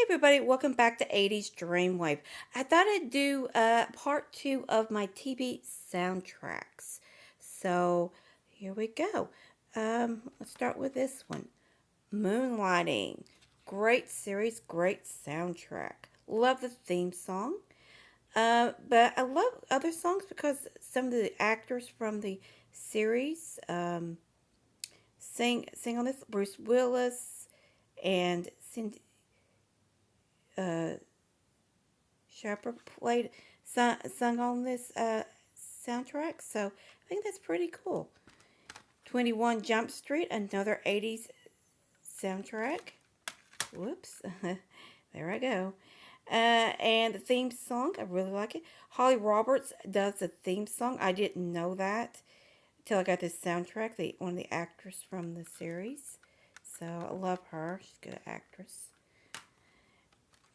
Everybody, welcome back to 80s Dreamwave. I thought I'd do part two of my TV soundtracks. So here we go. Let's start with this one. Moonlighting. Great series, great soundtrack. Love the theme song. But I love other songs because some of the actors from the series sing on this. Bruce Willis and Cindy Sharper sung on this soundtrack, so I think that's pretty cool. 21 Jump Street, another 80s soundtrack. Whoops, there I go. And the theme song, I really like it. Holly Roberts does the theme song. I didn't know that until I got this soundtrack. One of the actors from the series, so I love her. She's a good actress.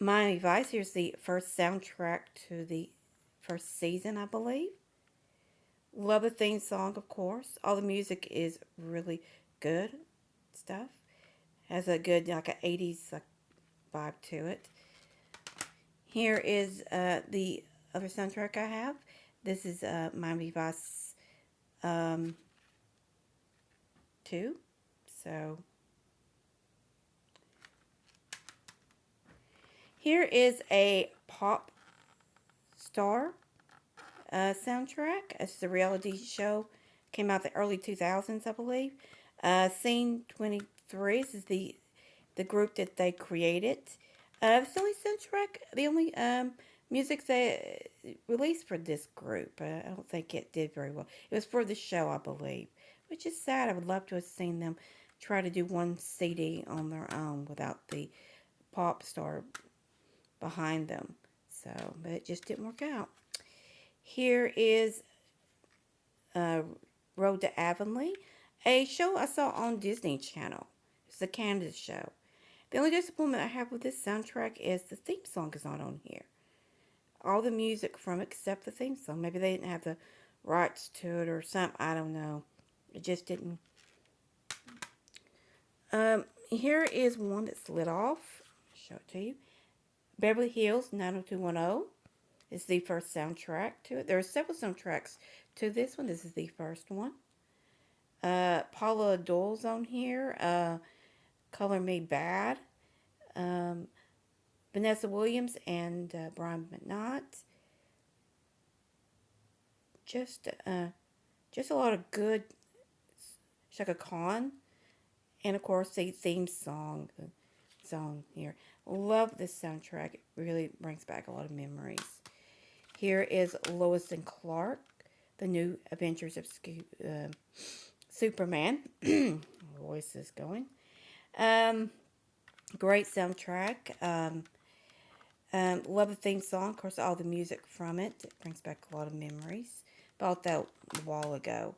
Miami Vice, here's the first soundtrack to the first season, I believe. Love the theme song, of course. All the music is really good stuff. Has a good, like, a 80s vibe to it. Here is the other soundtrack I have. This is Miami Vice 2. So, here is a pop star soundtrack. It's a reality show. Came out the early 2000s, I believe. Scene 23 this is the group that they created. It's the only soundtrack, the only music they released for this group. I don't think it did very well. It was for the show, I believe, which is sad. I would love to have seen them try to do one CD on their own without the pop star behind them. So, but it just didn't work out. Here is Road to Avonlea, a show I saw on Disney Channel. It's a Canada show. The only disappointment I have with this soundtrack is the theme song is not on here. All the music from it except the theme song. Maybe they didn't have the rights to it or something. I don't know. It just didn't. Here is one that's lit off. I'll show it to you. Beverly Hills 90210 is the first soundtrack to it. There are several soundtracks to this one. This is the first one. Paula Abdul's on here. Color Me Bad. Vanessa Williams and Brian McNaught. Just a lot of good Shaka Khan. And of course the theme song here. Love this soundtrack. It really brings back a lot of memories. Here is Lois and Clark, the new Adventures of Superman. Voice is going. Great soundtrack. Love the theme song. Of course, all the music from it. It brings back a lot of memories. Bought that a while ago.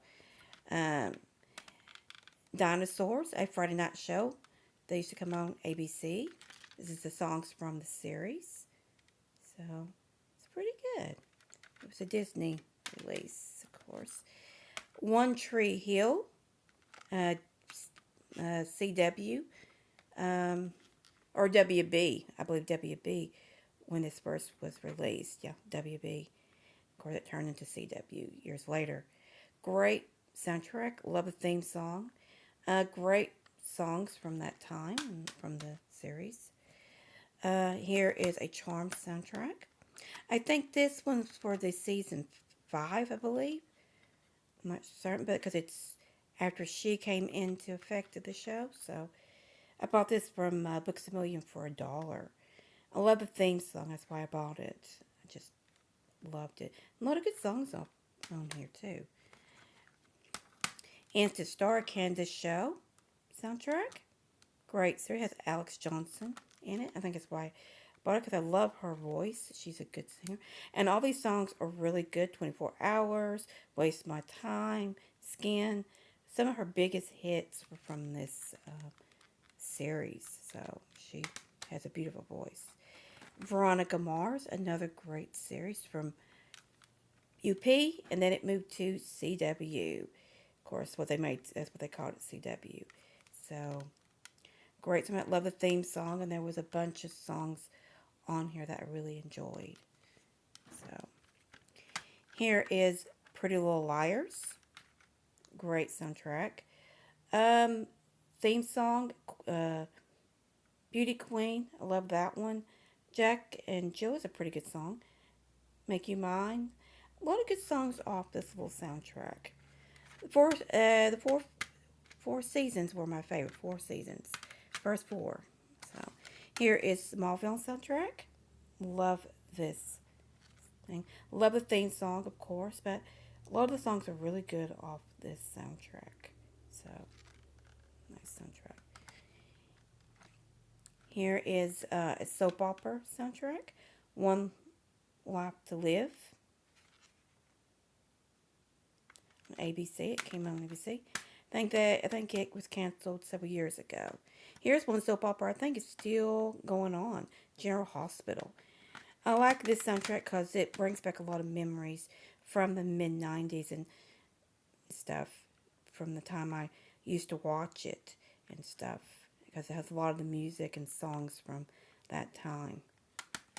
Dinosaurs, a Friday night show. They used to come on ABC. This is the songs from the series. So, it's pretty good. It was a Disney release, of course. One Tree Hill, CW, or WB. I believe WB when this first was released. Yeah, WB. Of course, it turned into CW years later. Great soundtrack. Love the theme song. Great songs from that time, from the series. Here is a Charmed soundtrack. I think this one's for the season 5, I believe. I'm not certain, but because it's after she came into effect of the show. So I bought this from Books A Million for $1. I love the theme song. That's why I bought it. I just loved it. A lot of good songs on here, too. Instant Star Candace Show soundtrack. Great. So it has Alex Johnson in it. I think that's why I bought it because I love her voice. She's a good singer. And all these songs are really good. 24 Hours, Waste My Time, Skin. Some of her biggest hits were from this series. So she has a beautiful voice. Veronica Mars, another great series from UP. And then it moved to CW. Of course, that's what they called it, CW. So, great. I love the theme song, and there was a bunch of songs on here that I really enjoyed. So here is Pretty Little Liars. Great soundtrack. Um, Theme song, uh, Beauty Queen. I love that one. Jack and Jill is a pretty good song. Make You Mine. A lot of good songs off this little soundtrack. The four seasons were my favorite. Four seasons. First four. So here is Smallville soundtrack. Love this thing. Love the theme song, of course, but a lot of the songs are really good off this soundtrack. So nice soundtrack. Here is a soap opera soundtrack. One Life to Live. ABC. It came on ABC. I think it was canceled several years ago. Here's one soap opera I think is still going on. General Hospital. I like this soundtrack because it brings back a lot of memories from the mid 90s and stuff from the time I used to watch it and stuff because it has a lot of the music and songs from that time.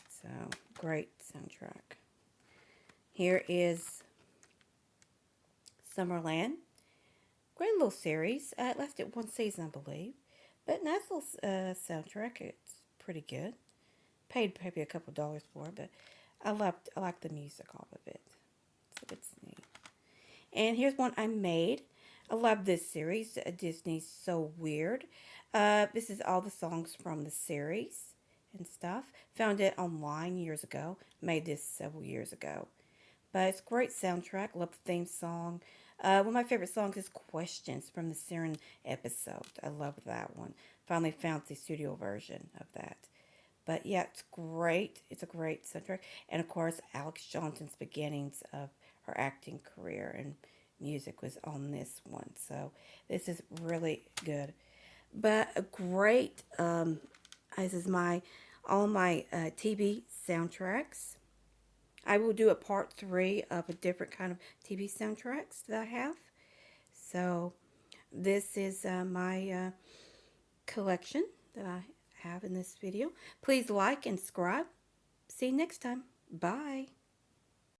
So, great soundtrack. Here is Summerland. Great little series. It lasted one season, I believe. But nice little soundtrack. It's pretty good. Paid maybe a couple dollars for it, but I like the music off of it. So it's neat. And here's one I made. I love this series. Disney's So Weird. This is all the songs from the series and stuff. Found it online years ago. Made this several years ago. But it's a great soundtrack. Love the theme song. One of my favorite songs is Questions from the Siren episode. I love that one. Finally found the studio version of that. But yeah, it's great. It's a great soundtrack. And of course, Alex Johnson's beginnings of her acting career and music was on this one. So this is really good. But a great, this is all my TV soundtracks. I will do a part 3 of a different kind of TV soundtracks that I have. So this is my collection that I have in this video. Please like and subscribe. See you next time. Bye.